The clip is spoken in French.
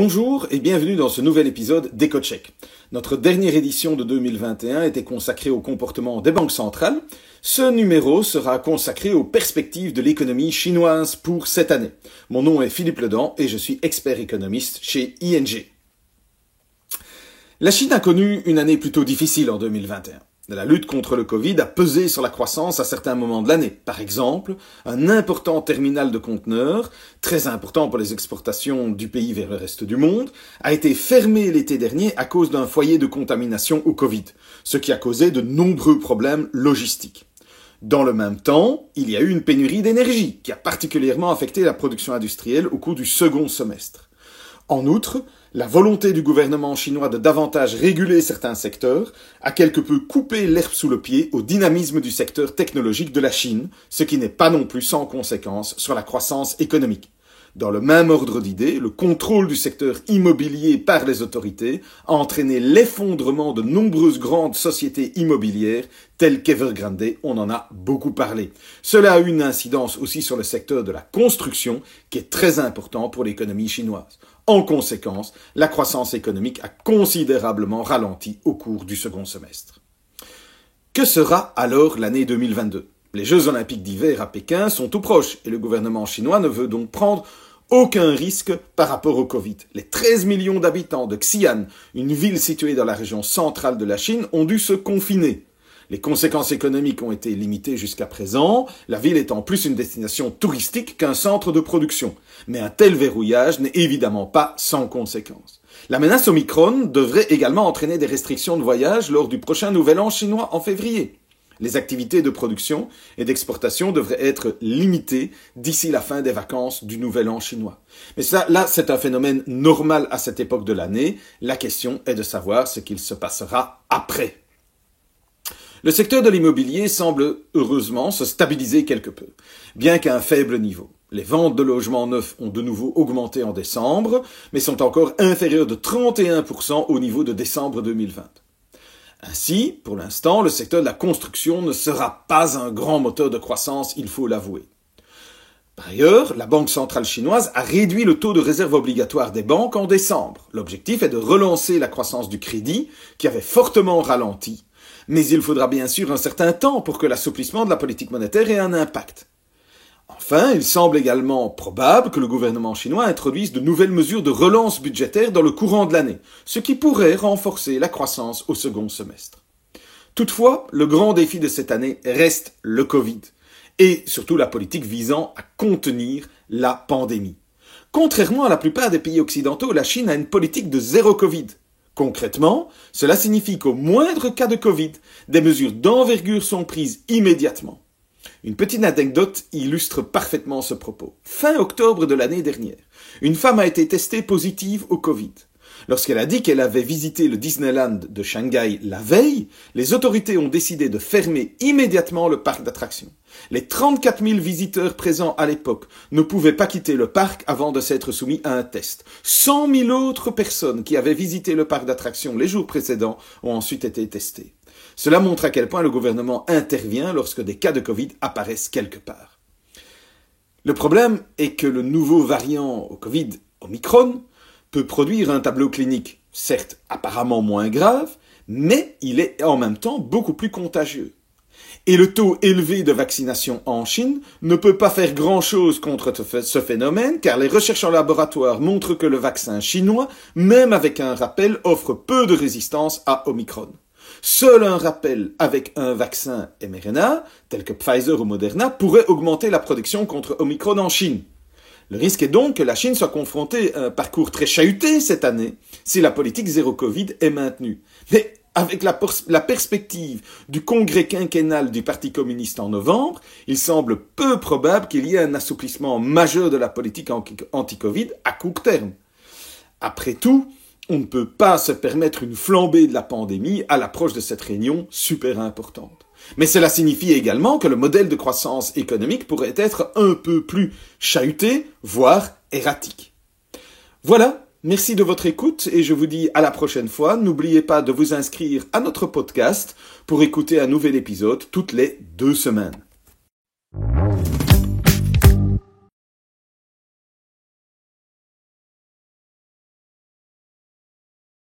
Bonjour et bienvenue dans ce nouvel épisode d'EcoCheck. Notre dernière édition de 2021 était consacrée au comportement des banques centrales. Ce numéro sera consacré aux perspectives de l'économie chinoise pour cette année. Mon nom est Philippe Ledan et je suis expert économiste chez ING. La Chine a connu une année plutôt difficile en 2021. La lutte contre le Covid a pesé sur la croissance à certains moments de l'année. Par exemple, un important terminal de conteneurs, très important pour les exportations du pays vers le reste du monde, a été fermé l'été dernier à cause d'un foyer de contamination au Covid, ce qui a causé de nombreux problèmes logistiques. Dans le même temps, il y a eu une pénurie d'énergie qui a particulièrement affecté la production industrielle au cours du second semestre. En outre, la volonté du gouvernement chinois de davantage réguler certains secteurs a quelque peu coupé l'herbe sous le pied au dynamisme du secteur technologique de la Chine, ce qui n'est pas non plus sans conséquence sur la croissance économique. Dans le même ordre d'idées, le contrôle du secteur immobilier par les autorités a entraîné l'effondrement de nombreuses grandes sociétés immobilières telles qu'Evergrande, on en a beaucoup parlé. Cela a eu une incidence aussi sur le secteur de la construction qui est très important pour l'économie chinoise. En conséquence, la croissance économique a considérablement ralenti au cours du second semestre. Que sera alors l'année 2022 ? Les Jeux olympiques d'hiver à Pékin sont tout proches et le gouvernement chinois ne veut donc prendre aucun risque par rapport au Covid. Les 13 millions d'habitants de Xi'an, une ville située dans la région centrale de la Chine, ont dû se confiner. Les conséquences économiques ont été limitées jusqu'à présent, la ville étant plus une destination touristique qu'un centre de production. Mais un tel verrouillage n'est évidemment pas sans conséquences. La menace Omicron devrait également entraîner des restrictions de voyage lors du prochain Nouvel An chinois en février. Les activités de production et d'exportation devraient être limitées d'ici la fin des vacances du Nouvel An chinois. Mais ça, là, c'est un phénomène normal à cette époque de l'année. La question est de savoir ce qu'il se passera après. Le secteur de l'immobilier semble heureusement se stabiliser quelque peu, bien qu'à un faible niveau. Les ventes de logements neufs ont de nouveau augmenté en décembre, mais sont encore inférieures de 31% au niveau de décembre 2020. Ainsi, pour l'instant, le secteur de la construction ne sera pas un grand moteur de croissance, il faut l'avouer. Par ailleurs, la Banque centrale chinoise a réduit le taux de réserve obligatoire des banques en décembre. L'objectif est de relancer la croissance du crédit, qui avait fortement ralenti. Mais il faudra bien sûr un certain temps pour que l'assouplissement de la politique monétaire ait un impact. Enfin, il semble également probable que le gouvernement chinois introduise de nouvelles mesures de relance budgétaire dans le courant de l'année, ce qui pourrait renforcer la croissance au second semestre. Toutefois, le grand défi de cette année reste le Covid, et surtout la politique visant à contenir la pandémie. Contrairement à la plupart des pays occidentaux, la Chine a une politique de zéro Covid. Concrètement, cela signifie qu'au moindre cas de Covid, des mesures d'envergure sont prises immédiatement. Une petite anecdote illustre parfaitement ce propos. Fin octobre de l'année dernière, une femme a été testée positive au Covid. Lorsqu'elle a dit qu'elle avait visité le Disneyland de Shanghai la veille, les autorités ont décidé de fermer immédiatement le parc d'attractions. Les 34 000 visiteurs présents à l'époque ne pouvaient pas quitter le parc avant de s'être soumis à un test. 100 000 autres personnes qui avaient visité le parc d'attractions les jours précédents ont ensuite été testées. Cela montre à quel point le gouvernement intervient lorsque des cas de Covid apparaissent quelque part. Le problème est que le nouveau variant au Covid, Omicron, peut produire un tableau clinique, certes apparemment moins grave, mais il est en même temps beaucoup plus contagieux. Et le taux élevé de vaccination en Chine ne peut pas faire grand-chose contre ce phénomène, car les recherches en laboratoire montrent que le vaccin chinois, même avec un rappel, offre peu de résistance à Omicron. Seul un rappel avec un vaccin mRNA, tel que Pfizer ou Moderna, pourrait augmenter la protection contre Omicron en Chine. Le risque est donc que la Chine soit confrontée à un parcours très chahuté cette année si la politique zéro Covid est maintenue. Mais avec la perspective du congrès quinquennal du Parti communiste en novembre, il semble peu probable qu'il y ait un assouplissement majeur de la politique anti-Covid à court terme. Après tout, on ne peut pas se permettre une flambée de la pandémie à l'approche de cette réunion super importante. Mais cela signifie également que le modèle de croissance économique pourrait être un peu plus chahuté, voire erratique. Voilà, merci de votre écoute et je vous dis à la prochaine fois. N'oubliez pas de vous inscrire à notre podcast pour écouter un nouvel épisode toutes les 2 semaines.